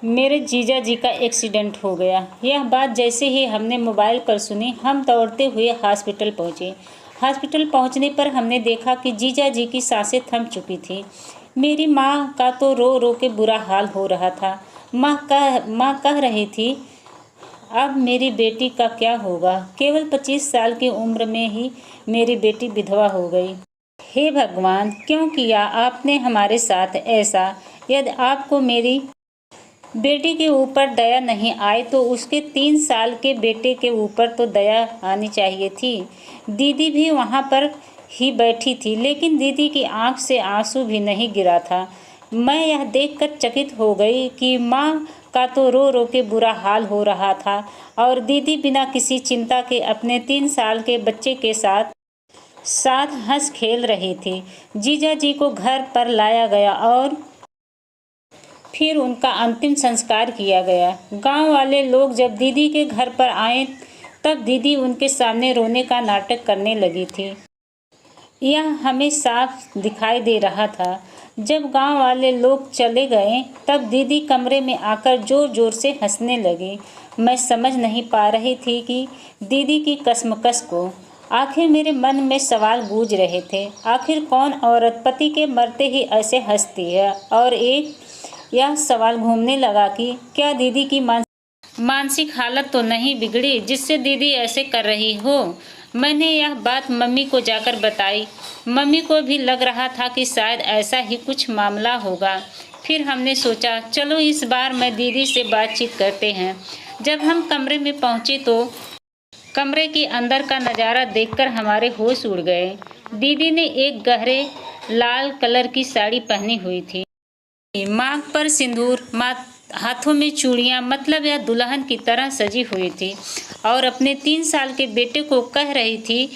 मेरे जीजा जी का एक्सीडेंट हो गया। यह बात जैसे ही हमने मोबाइल पर सुनी, हम दौड़ते हुए हॉस्पिटल पहुँचे। हॉस्पिटल पहुँचने पर हमने देखा कि जीजा जी की सांसें थम चुकी थी। मेरी माँ का तो रो रो के बुरा हाल हो रहा था। माँ कह रही थी, अब मेरी बेटी का क्या होगा। केवल 25 साल की उम्र में ही मेरी बेटी विधवा हो गई। हे भगवान, क्यों किया आपने हमारे साथ ऐसा। यदि आपको मेरी बेटी के ऊपर दया नहीं आई तो उसके 3 साल के बेटे के ऊपर तो दया आनी चाहिए थी। दीदी भी वहाँ पर ही बैठी थी, लेकिन दीदी की आंख से आंसू भी नहीं गिरा था। मैं यह देखकर चकित हो गई कि माँ का तो रो रो के बुरा हाल हो रहा था और दीदी बिना किसी चिंता के अपने 3 साल के बच्चे के साथ साथ हंस खेल रही थी। जीजा जी को घर पर लाया गया और फिर उनका अंतिम संस्कार किया गया। गांव वाले लोग जब दीदी के घर पर आए तब दीदी उनके सामने रोने का नाटक करने लगी थी। यह हमें साफ दिखाई दे रहा था। जब गांव वाले लोग चले गए तब दीदी कमरे में आकर जोर जोर से हंसने लगी। मैं समझ नहीं पा रही थी कि दीदी की कशमकश को। आखिर मेरे मन में सवाल गूंज रहे थे, आखिर कौन औरत पति के मरते ही ऐसे हंसती है। और एक यह सवाल घूमने लगा कि क्या दीदी की मानसिक हालत तो नहीं बिगड़ी जिससे दीदी ऐसे कर रही हो। मैंने यह बात मम्मी को जाकर बताई। मम्मी को भी लग रहा था कि शायद ऐसा ही कुछ मामला होगा। फिर हमने सोचा, चलो इस बार मैं दीदी से बातचीत करते हैं। जब हम कमरे में पहुंचे तो कमरे के अंदर का नज़ारा देखकर हमारे होश उड़ गए। दीदी ने एक गहरे लाल कलर की साड़ी पहनी हुई थी, मांग पर सिंदूर, हाथों में चूड़ियां, मतलब यह दुल्हन की तरह सजी हुई थी और अपने 3 साल के बेटे को कह रही थी,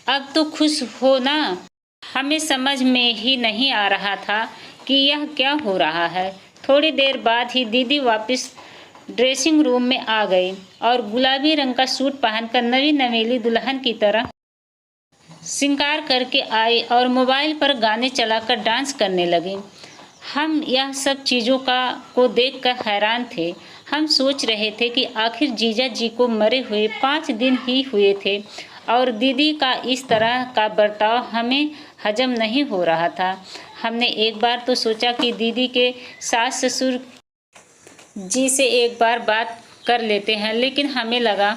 अब तो खुश हो ना। हमें समझ में ही नहीं आ रहा था कि यह क्या हो रहा है। थोड़ी देर बाद ही दीदी वापस ड्रेसिंग रूम में आ गई और गुलाबी रंग का सूट पहनकर नवी नवेली दुल्हन की तरह श्रृंगार करके आई और मोबाइल पर गाने चलाकर डांस करने लगी। हम यह सब चीज़ों को देखकर हैरान थे। हम सोच रहे थे कि आखिर जीजा जी को मरे हुए 5 दिन ही हुए थे और दीदी का इस तरह का बर्ताव हमें हजम नहीं हो रहा था। हमने एक बार तो सोचा कि दीदी के सास ससुर जी से एक बार बात कर लेते हैं, लेकिन हमें लगा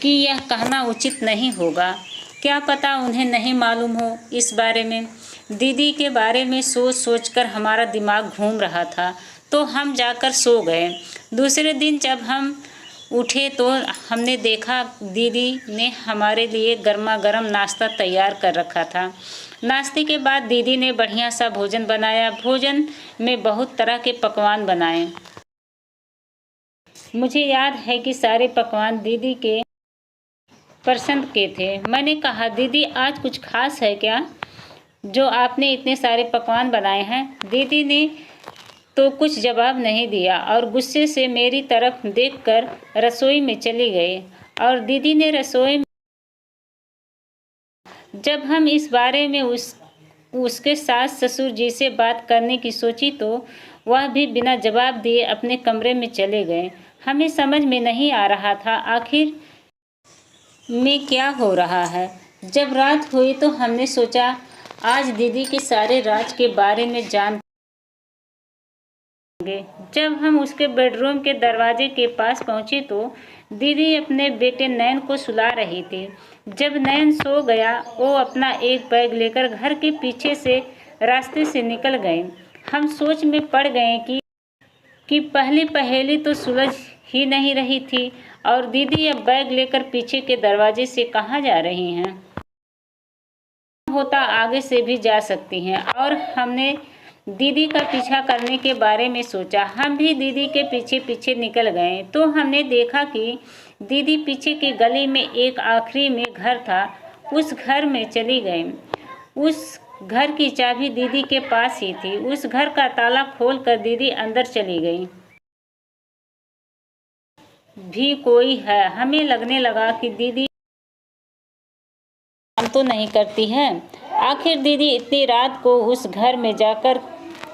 कि यह कहना उचित नहीं होगा। क्या पता उन्हें नहीं मालूम हो इस बारे में। दीदी के बारे में सोच सोचकर हमारा दिमाग घूम रहा था, तो हम जाकर सो गए। दूसरे दिन जब हम उठे तो हमने देखा दीदी ने हमारे लिए गर्मा गर्म नाश्ता तैयार कर रखा था। नाश्ते के बाद दीदी ने बढ़िया सा भोजन बनाया। भोजन में बहुत तरह के पकवान बनाए। मुझे याद है कि सारे पकवान दीदी के पसंद के थे। मैंने कहा, दीदी आज कुछ खास है क्या जो आपने इतने सारे पकवान बनाए हैं। दीदी ने तो कुछ जवाब नहीं दिया और गुस्से से मेरी तरफ देखकर रसोई में चली गई। और दीदी ने रसोई में जब हम इस बारे में उसके सास ससुर जी से बात करने की सोची तो वह भी बिना जवाब दिए अपने कमरे में चले गए। हमें समझ में नहीं आ रहा था आखिर में क्या हो रहा है। जब रात हुई तो हमने सोचा आज दीदी के सारे राज के बारे में जान। जब हम उसके बेडरूम के दरवाजे के पास पहुंचे तो दीदी अपने बेटे नयन को सुला रही थी। जब नयन सो गया वो अपना एक बैग लेकर घर के पीछे से रास्ते से निकल गए। हम सोच में पड़ गए कि पहली पहेली तो सुलझ ही नहीं रही थी और दीदी अब बैग लेकर पीछे के दरवाजे से कहाँ जा रही हैं। होता आगे से भी जा सकती हैं। और हमने दीदी का पीछा करने के बारे में सोचा। हम भी दीदी के पीछे पीछे निकल गए तो हमने देखा कि दीदी पीछे की गली में एक आखिरी में घर था, उस घर में चली गई। उस घर की चाबी दीदी के पास ही थी। उस घर का ताला खोलकर दीदी अंदर चली गई। भी कोई है। हमें लगने लगा कि दीदी काम तो नहीं करती है। आखिर दीदी इतनी रात को उस घर में जाकर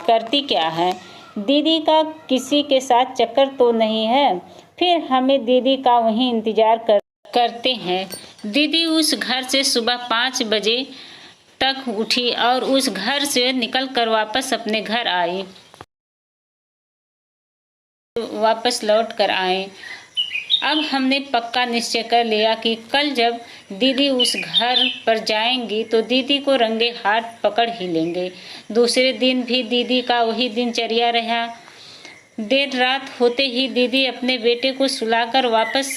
करती क्या है। दीदी का किसी के साथ चक्कर तो नहीं है। फिर हमें दीदी का वहीं इंतजार करते हैं। दीदी उस घर से सुबह 5 बजे तक उठी और उस घर से निकलकर वापस लौट कर आए। अब हमने पक्का निश्चय कर लिया कि कल जब दीदी उस घर पर जाएंगी तो दीदी को रंगे हाथ पकड़ ही लेंगे। दूसरे दिन भी दीदी का वही दिनचर्या रहा। देर रात होते ही दीदी अपने बेटे को सुलाकर वापस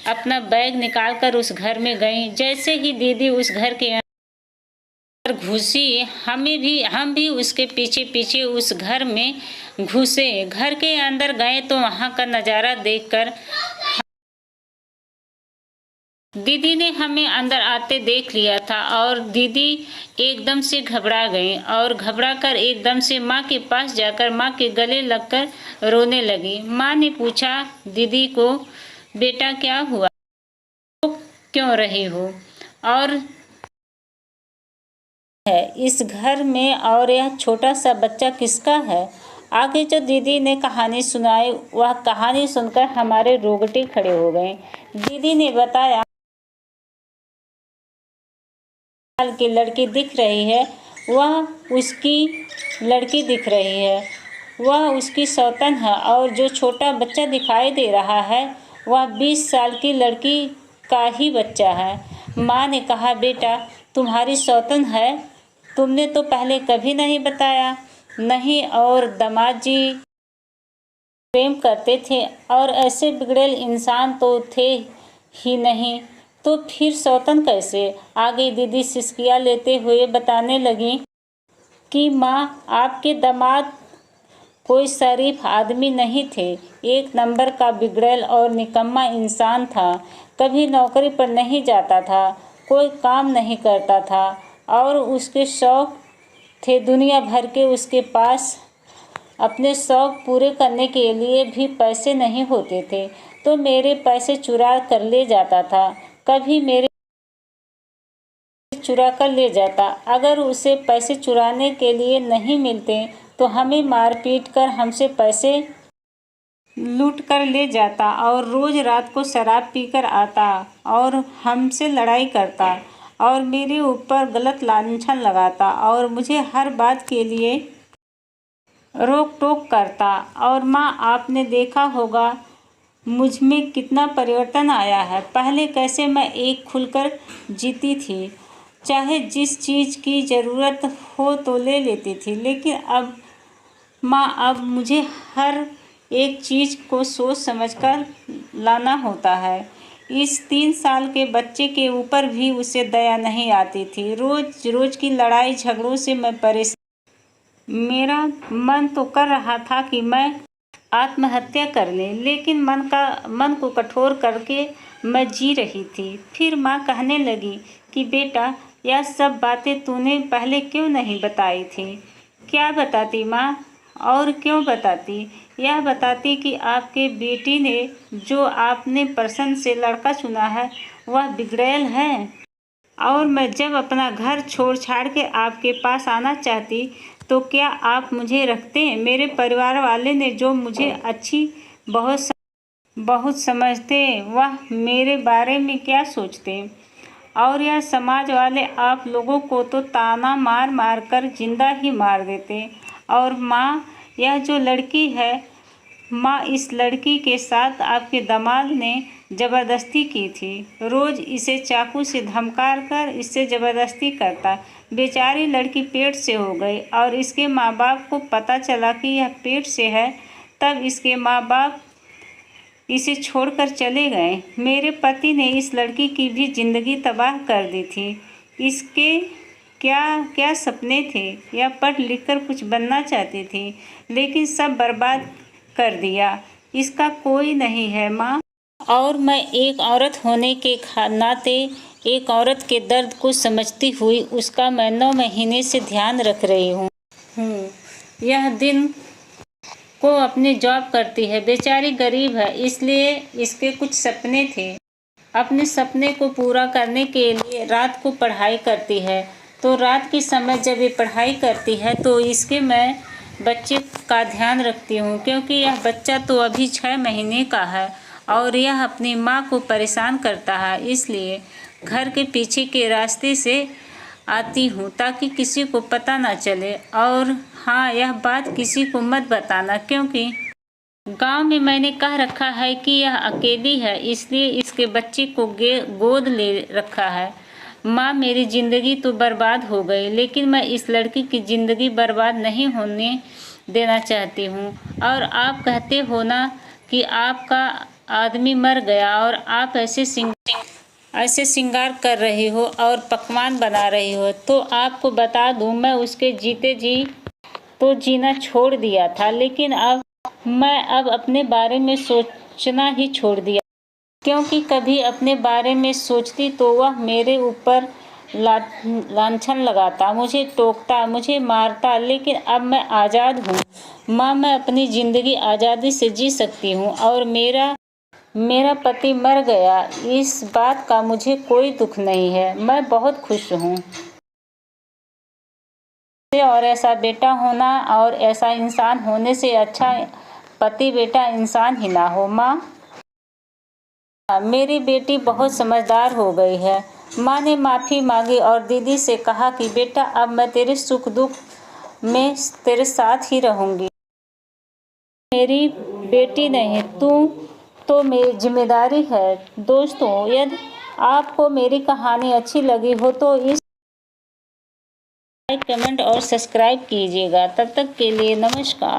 अपना बैग निकालकर उस घर में गई। जैसे ही दीदी उस घर के अंदर घुसी, हम भी उसके पीछे पीछे उस घर में घुसे। घर के अंदर गए तो वहाँ का नज़ारा देखकर दीदी ने हमें अंदर आते देख लिया था और दीदी एकदम से घबरा गई और घबरा कर एकदम से माँ के पास जाकर माँ के गले लगकर रोने लगी। माँ ने पूछा दीदी को, बेटा क्या हुआ, रो क्यों रही हो और है इस घर में, और यह छोटा सा बच्चा किसका है। आगे जो दीदी ने कहानी सुनाई वह कहानी सुनकर हमारे रोंगटे खड़े हो गए। दीदी ने बताया साल की लड़की दिख रही है, वह उसकी लड़की दिख रही है, वह उसकी सौतन है, और जो छोटा बच्चा दिखाई दे रहा है वह 20 साल की लड़की का ही बच्चा है। माँ ने कहा, बेटा तुम्हारी सौतन है, तुमने तो पहले कभी नहीं बताया। नहीं, और दामाद जी प्रेम करते थे और ऐसे बिगड़ेल इंसान तो थे ही नहीं, तो फिर सौतन कैसे। आगे दीदी सिसकियाँ लेते हुए बताने लगी कि माँ आपके दामाद कोई शरीफ आदमी नहीं थे, एक नंबर का बिगड़ेल और निकम्मा इंसान था। कभी नौकरी पर नहीं जाता था, कोई काम नहीं करता था, और उसके शौक थे दुनिया भर के। उसके पास अपने शौक पूरे करने के लिए भी पैसे नहीं होते थे, तो मेरे पैसे चुरा कर ले जाता था। कभी मेरे चुरा कर ले जाता। अगर उसे पैसे चुराने के लिए नहीं मिलते तो हमें मार पीट कर हमसे पैसे लूट कर ले जाता और रोज़ रात को शराब पीकर आता और हमसे लड़ाई करता और मेरे ऊपर गलत लांछन लगाता और मुझे हर बात के लिए रोक टोक करता। और माँ आपने देखा होगा मुझ में कितना परिवर्तन आया है। पहले कैसे मैं एक खुलकर जीती थी, चाहे जिस चीज़ की ज़रूरत हो तो ले लेती थी, लेकिन अब माँ अब मुझे हर एक चीज़ को सोच समझकर लाना होता है। इस 3 साल के बच्चे के ऊपर भी उसे दया नहीं आती थी। रोज़ रोज़ की लड़ाई झगड़ों से मैं परेशान। मेरा मन तो कर रहा था कि मैं आत्महत्या कर लें, लेकिन मन को कठोर करके मैं जी रही थी। फिर माँ कहने लगी कि बेटा यह सब बातें तूने पहले क्यों नहीं बताई थी। क्या बताती माँ, और क्यों बताती। यह बताती कि आपके बेटी ने जो आपने पसंद से लड़का चुना है वह बिगड़ैल है, और मैं जब अपना घर छोड़ छाड़ के आपके पास आना चाहती तो क्या आप मुझे रखते। मेरे परिवार वाले ने जो मुझे अच्छी बहुत समझते वह मेरे बारे में क्या सोचते, और यह समाज वाले आप लोगों को तो ताना मार मार कर जिंदा ही मार देते। और माँ यह जो लड़की है, माँ इस लड़की के साथ आपके दामाद ने ज़बरदस्ती की थी। रोज़ इसे चाकू से धमका कर इससे ज़बरदस्ती करता। बेचारी लड़की पेट से हो गई और इसके माँ बाप को पता चला कि यह पेट से है, तब इसके माँ बाप इसे छोड़कर चले गए। मेरे पति ने इस लड़की की भी ज़िंदगी तबाह कर दी थी। इसके क्या क्या सपने थे, या पढ़ लिख कर कुछ बनना चाहती थी, लेकिन सब बर्बाद कर दिया। इसका कोई नहीं है माँ, और मैं एक औरत होने के नाते एक औरत के दर्द को समझती हुई उसका मैं 9 महीने से ध्यान रख रही हूँ। यह दिन को अपनी जॉब करती है। बेचारी गरीब है, इसलिए इसके कुछ सपने थे। अपने सपने को पूरा करने के लिए रात को पढ़ाई करती है। तो रात के समय जब ये पढ़ाई करती है तो इसके मैं बच्चे का ध्यान रखती हूँ, क्योंकि यह बच्चा तो अभी 6 महीने का है और यह अपनी माँ को परेशान करता है। इसलिए घर के पीछे के रास्ते से आती हूँ ताकि किसी को पता ना चले। और हाँ, यह बात किसी को मत बताना, क्योंकि गांव में मैंने कह रखा है कि यह अकेली है, इसलिए इसके बच्चे को गोद ले रखा है। माँ, मेरी ज़िंदगी तो बर्बाद हो गई, लेकिन मैं इस लड़की की ज़िंदगी बर्बाद नहीं होने देना चाहती हूँ। और आप कहते हो ना कि आपका आदमी मर गया और आप ऐसे श्रृंगार कर रही हो और पकवान बना रही हो, तो आपको बता दूँ, मैं उसके जीते जी तो जीना छोड़ दिया था, लेकिन मैं अपने बारे में सोचना ही छोड़ दिया, क्योंकि कभी अपने बारे में सोचती तो वह मेरे ऊपर लांछन लगाता, मुझे टोकता, मुझे मारता। लेकिन अब मैं आज़ाद हूँ माँ, मैं अपनी ज़िंदगी आज़ादी से जी सकती हूँ और मेरा पति मर गया, इस बात का मुझे कोई दुख नहीं है। मैं बहुत खुश हूँ। और ऐसा बेटा होना और ऐसा इंसान होने से अच्छा पति बेटा इंसान ही ना हो। माँ, मेरी बेटी बहुत समझदार हो गई है। माँ ने माफ़ी मांगी और दीदी से कहा कि बेटा, अब मैं तेरे सुख दुख में तेरे साथ ही रहूँगी। मेरी बेटी नहीं, तू तो मेरी जिम्मेदारी है। दोस्तों, यदि आपको मेरी कहानी अच्छी लगी हो तो इस लाइक, कमेंट और सब्सक्राइब कीजिएगा। तब तक के लिए नमस्कार।